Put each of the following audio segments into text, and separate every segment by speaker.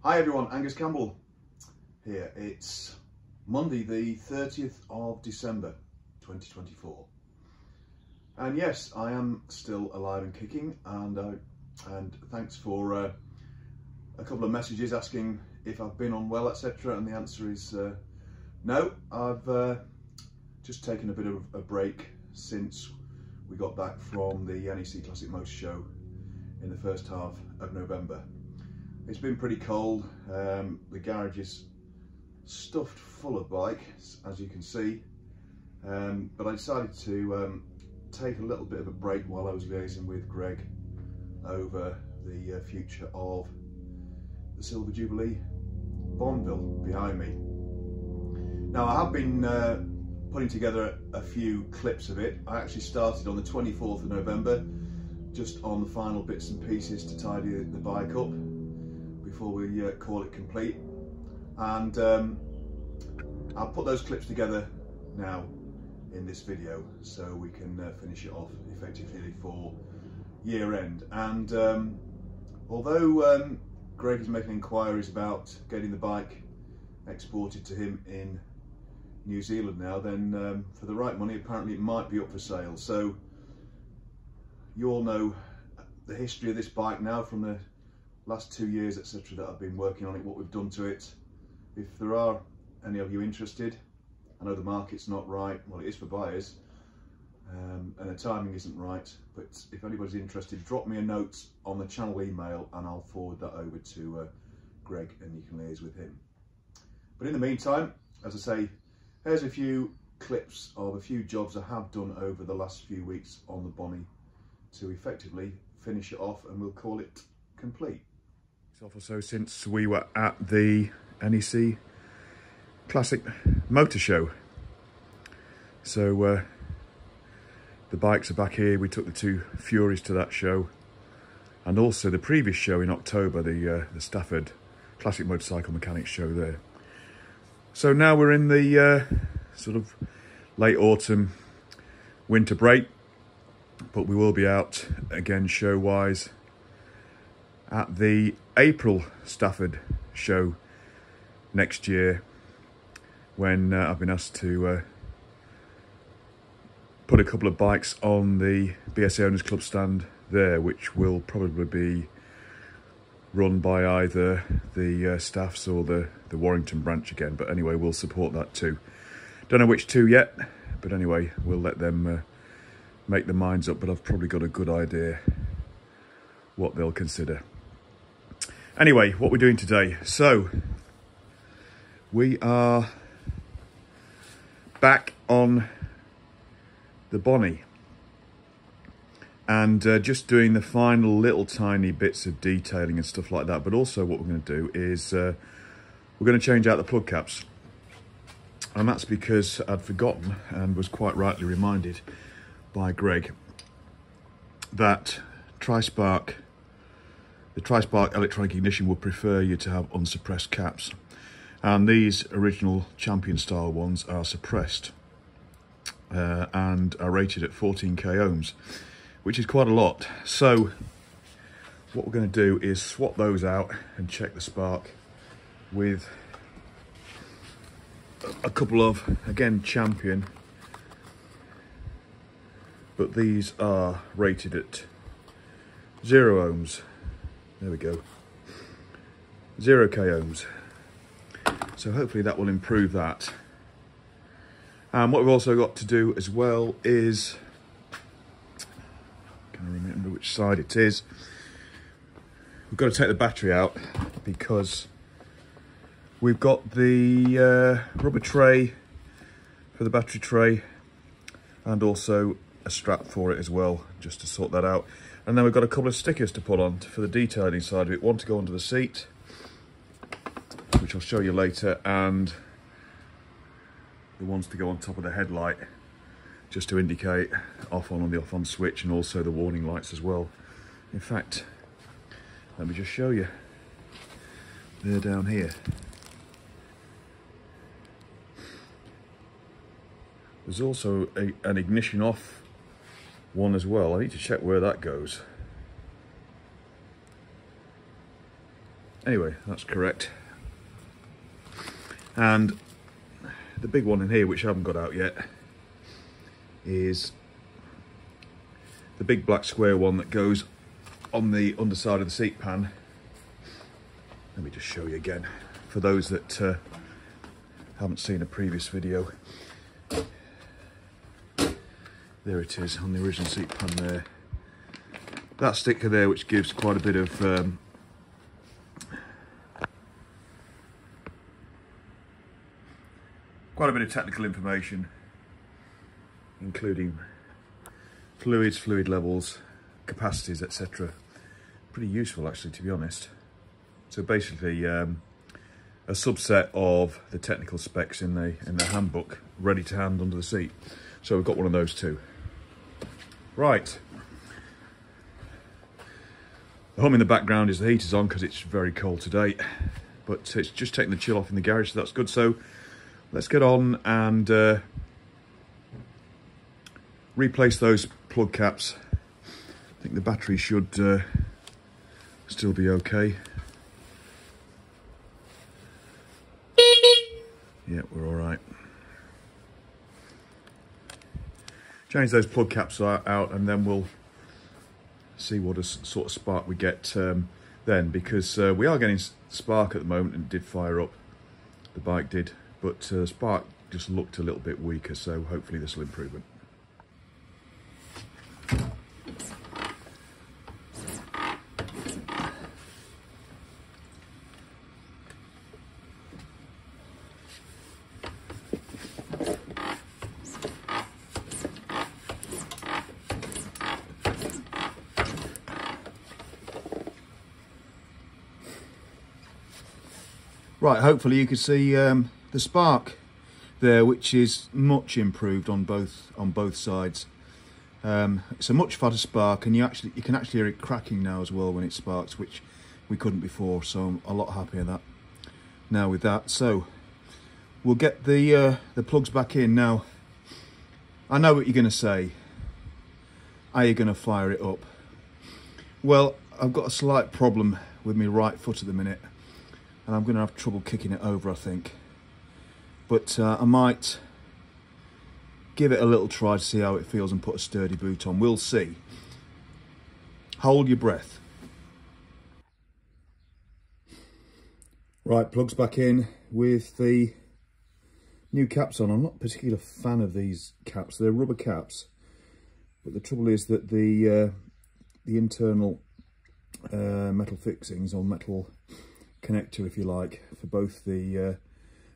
Speaker 1: Hi everyone, Angus Campbell here. It's Monday the 30th of December 2024 and yes, I am still alive and kicking, and thanks for a couple of messages asking if I've been unwell, etc., and the answer is no. I've just taken a bit of a break since we got back from the NEC Classic Motor Show in the first half of November. It's been pretty cold. The garage is stuffed full of bikes, as you can see, but I decided to take a little bit of a break while I was liaising with Greg over the future of the Silver Jubilee Bonneville behind me. Now, I have been putting together a few clips of it. I actually started on the 24th of November, just on the final bits and pieces to tidy the bike up before we call it complete, and I'll put those clips together now in this video so we can finish it off effectively for year end. And although Greg is making inquiries about getting the bike exported to him in New Zealand now, then for the right money apparently it might be up for sale. So you all know the history of this bike now from the last 2 years, etc., that I've been working on it, what we've done to it. If there are any of you interested, I know the market's not right, well, it is for buyers, and the timing isn't right, but if anybody's interested, drop me a note on the channel email and I'll forward that over to Greg and you can liaise with him. But in the meantime, as I say, here's a few clips of a few jobs I have done over the last few weeks on the Bonnie to effectively finish it off, and we'll call it complete. Or so since we were at the NEC Classic Motor Show. So the bikes are back here. We took the two Furies to that show, and also the previous show in October, the Stafford Classic Motorcycle Mechanics show there. So now we're in the sort of late autumn winter break, but we will be out again show wise at the April Stafford show next year, when I've been asked to put a couple of bikes on the BSA Owners Club stand there, which will probably be run by either the Staffs or the Warrington branch again, but anyway, we'll support that too. Don't know which two yet, but anyway, we'll let them make their minds up, but I've probably got a good idea what they'll consider. Anyway, what we're doing today. So, we are back on the Bonnie and just doing the final little tiny bits of detailing and stuff like that. But also what we're going to do is we're going to change out the plug caps. And that's because I'd forgotten, and was quite rightly reminded by Greg, that the Tri-Spark electronic ignition would prefer you to have unsuppressed caps, and these original Champion style ones are suppressed and are rated at 14k ohms, which is quite a lot. So what we're going to do is swap those out and check the spark with a couple of, again, Champion, but these are rated at 0 ohms. There we go, 0k ohms. So hopefully that will improve that. And what we've also got to do as well is, I can't remember which side it is, we've got to take the battery out, because we've got the rubber tray for the battery tray, and also a strap for it as well, just to sort that out. And then we've got a couple of stickers to put on for the detailing side of it. One to go under the seat, which I'll show you later, and the ones to go on top of the headlight, just to indicate off on the off on switch, and also the warning lights as well. In fact, let me just show you. They're down here. There's also an ignition off one as well. I need to check where that goes. Anyway, that's correct. And the big one in here, which I haven't got out yet, is the big black square one that goes on the underside of the seat pan. Let me just show you again for those that haven't seen a previous video. There it is on the original seat pan there. That sticker there, which gives quite a bit of technical information, including fluids, fluid levels, capacities, etc. Pretty useful actually, to be honest. So basically a subset of the technical specs in the handbook, ready to hand under the seat. So we've got one of those too. Right. The hum in the background is the heater's on because it's very cold today, but it's just taking the chill off in the garage, so that's good. So let's get on and replace those plug caps. I think the battery should still be okay. Yeah, we're all right. Change those plug caps out and then we'll see what a sort of spark we get then, because we are getting spark at the moment, and it did fire up, the bike did, but spark just looked a little bit weaker, so hopefully this will improve it. Right, hopefully you can see the spark there, which is much improved on both sides. It's a much fatter spark, and you can actually hear it cracking now as well when it sparks, which we couldn't before. So I'm a lot happier now with that. So we'll get the plugs back in now. I know what you're going to say. Are you going to fire it up? Well, I've got a slight problem with my right foot at the minute, and I'm going to have trouble kicking it over, I think. But I might give it a little try to see how it feels and put a sturdy boot on. We'll see. Hold your breath. Right, plugs back in with the new caps on. I'm not a particular fan of these caps. They're rubber caps, but the trouble is that the internal metal fixings, or metal connector if you like, for both the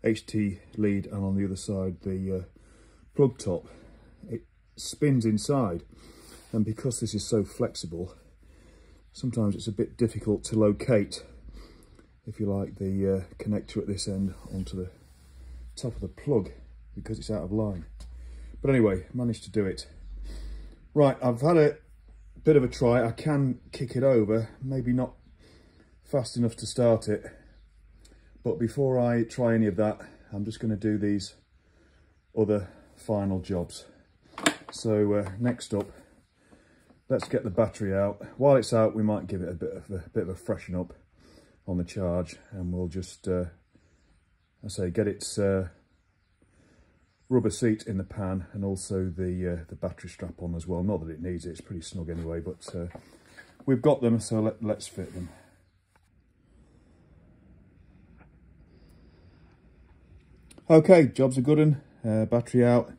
Speaker 1: HT lead and on the other side the plug top, it spins inside, and because this is so flexible, sometimes it's a bit difficult to locate, if you like, the connector at this end onto the top of the plug because it's out of line. But anyway, managed to do it. Right, I've had a bit of a try. I can kick it over, maybe not fast enough to start it, but before I try any of that, I'm just going to do these other final jobs. So next up, let's get the battery out. While it's out, we might give it a bit of a freshen up on the charge, and we'll just get its rubber seat in the pan, and also the battery strap on as well. Not that it needs it, it's pretty snug anyway, but we've got them, so let's fit them. Okay, job's a good one. Battery out,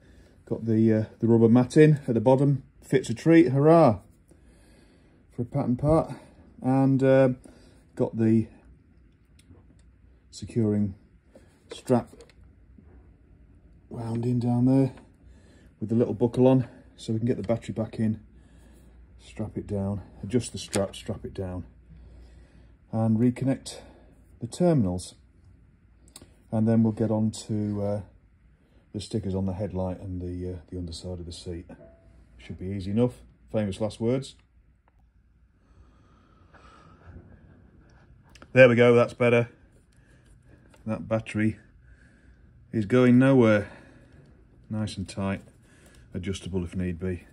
Speaker 1: got the rubber mat in at the bottom, fits a treat, hurrah, for a pattern part, and got the securing strap wound in down there with the little buckle on, so we can get the battery back in, strap it down, adjust the strap, strap it down, and reconnect the terminals. And then we'll get on to the stickers on the headlight and the underside of the seat. Should be easy enough. Famous last words. There we go, that's better. That battery is going nowhere. Nice and tight. Adjustable if need be.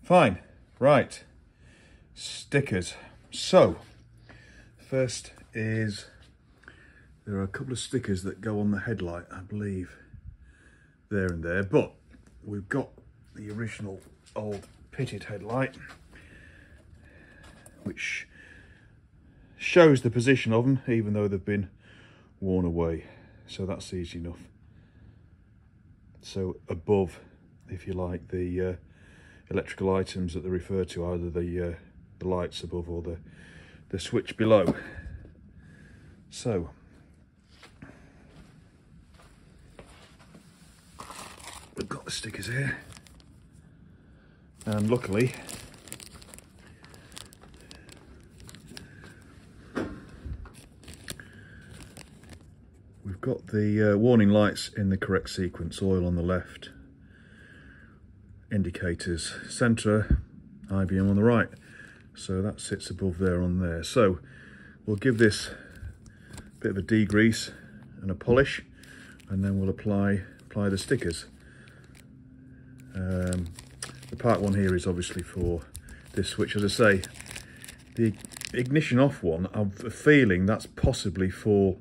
Speaker 1: Fine. Right. Stickers. So, first is there are a couple of stickers that go on the headlight, I believe, there and there, but we've got the original old pitted headlight, which shows the position of them, even though they've been worn away. So that's easy enough. So above, if you like, the electrical items that they refer to, either the lights above or the switch below. So we've got the stickers here, and luckily we've got the warning lights in the correct sequence. Oil on the left, indicators centre, IBM on the right. So that sits above there on there. So we'll give this a bit of a degrease and a polish, and then we'll apply the stickers. The part one here is obviously for this switch. As I say, the ignition off one, I've a feeling that's possibly for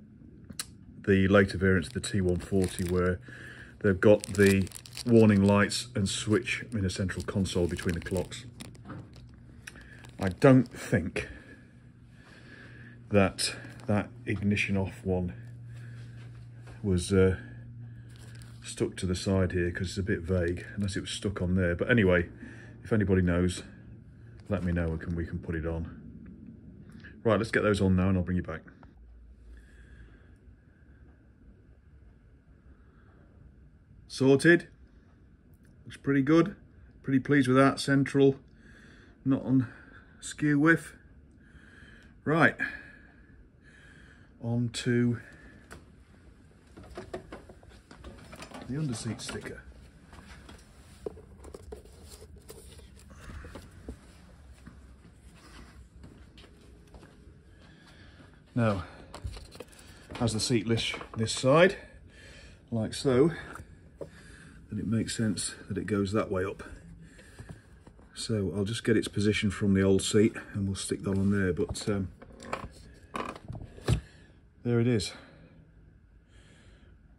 Speaker 1: the later variants of the T140, where they've got the warning lights and switch in a central console between the clocks. I don't think that ignition off one was stuck to the side here, because it's a bit vague, unless it was stuck on there. But anyway, if anybody knows, let me know and we can put it on. Right, let's get those on now and I'll bring you back. Sorted. Looks pretty good. Pretty pleased with that. Central, not on skew whiff. Right, on to the underseat sticker. Now, as the seat lifts this side, like so, then it makes sense that it goes that way up. So I'll just get its position from the old seat and we'll stick that on there, but there it is.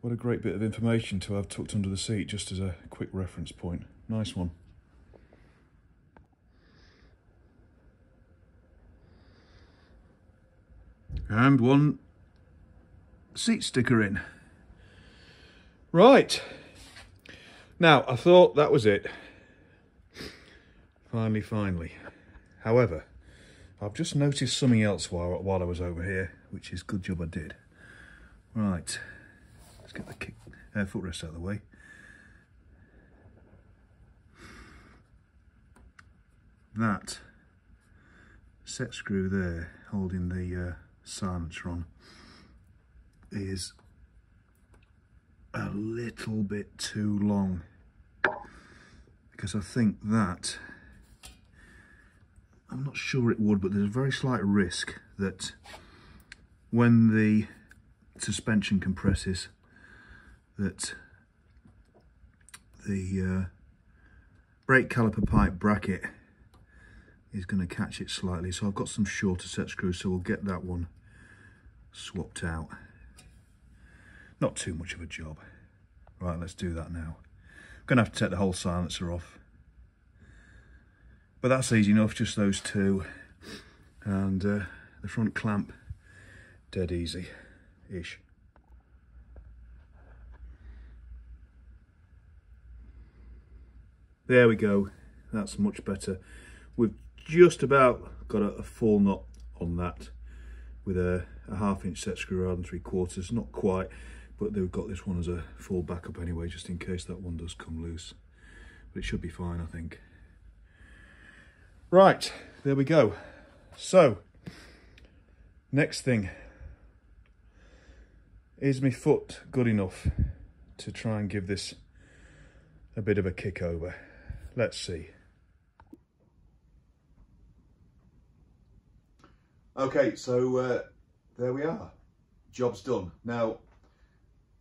Speaker 1: What a great bit of information to have tucked under the seat, just as a quick reference point. Nice one. And one seat sticker in. Right. Now, I thought that was it. Finally. However, I've just noticed something else while I was over here, which is good job I did. Right. Let's get the footrest out of the way. That set screw there, holding the silencer on, is a little bit too long, because I think that, I'm not sure it would, but there's a very slight risk that when the suspension compresses, that the brake caliper pipe bracket is going to catch it slightly. So I've got some shorter set screws, so we'll get that one swapped out. Not too much of a job. Right, let's do that now. I'm going to have to take the whole silencer off, but that's easy enough, just those two, and the front clamp, dead easy-ish. There we go, that's much better. We've just about got a full knot on that with a 1/2 inch set screw rather than 3/4, not quite, but they've got this one as a full backup anyway, just in case that one does come loose. But it should be fine, I think. Right, there we go. So, next thing, is my foot good enough to try and give this a bit of a kick over? Let's see. Okay, so there we are. Job's done. Now,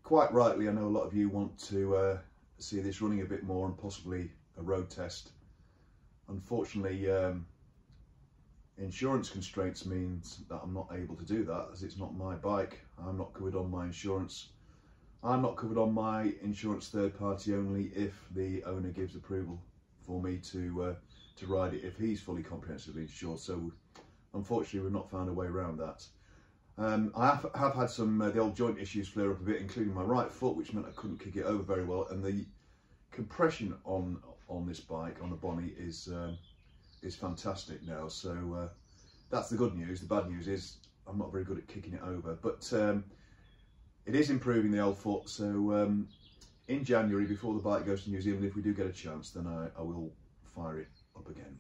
Speaker 1: quite rightly, I know a lot of you want to see this running a bit more and possibly a road test. Unfortunately, insurance constraints means that I'm not able to do that, as it's not my bike. I'm not covered on my insurance. I'm not covered on my insurance third party only if the owner gives approval for me to ride it if he's fully comprehensively insured. So unfortunately we've not found a way around that. I have had some the old joint issues flare up a bit, including my right foot, which meant I couldn't kick it over very well, and the compression on this bike, on the Bonnie, is fantastic now. So that's the good news. The bad news is I'm not very good at kicking it over, but it is improving the old foot. So in January, before the bike goes to New Zealand, if we do get a chance, then I will fire it up again.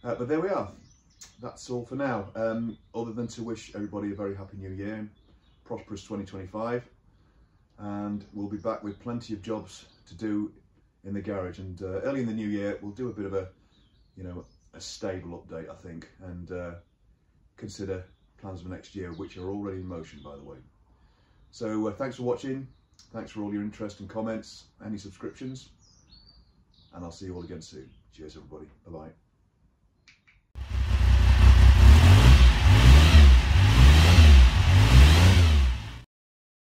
Speaker 1: But there we are. That's all for now, other than to wish everybody a very happy new year and prosperous 2025, and we'll be back with plenty of jobs to do in the garage, and early in the new year we'll do a bit of a stable update, I think, and consider plans for next year, which are already in motion, by the way. So thanks for watching, thanks for all your interest and comments, any subscriptions, and I'll see you all again soon. Cheers everybody, bye bye.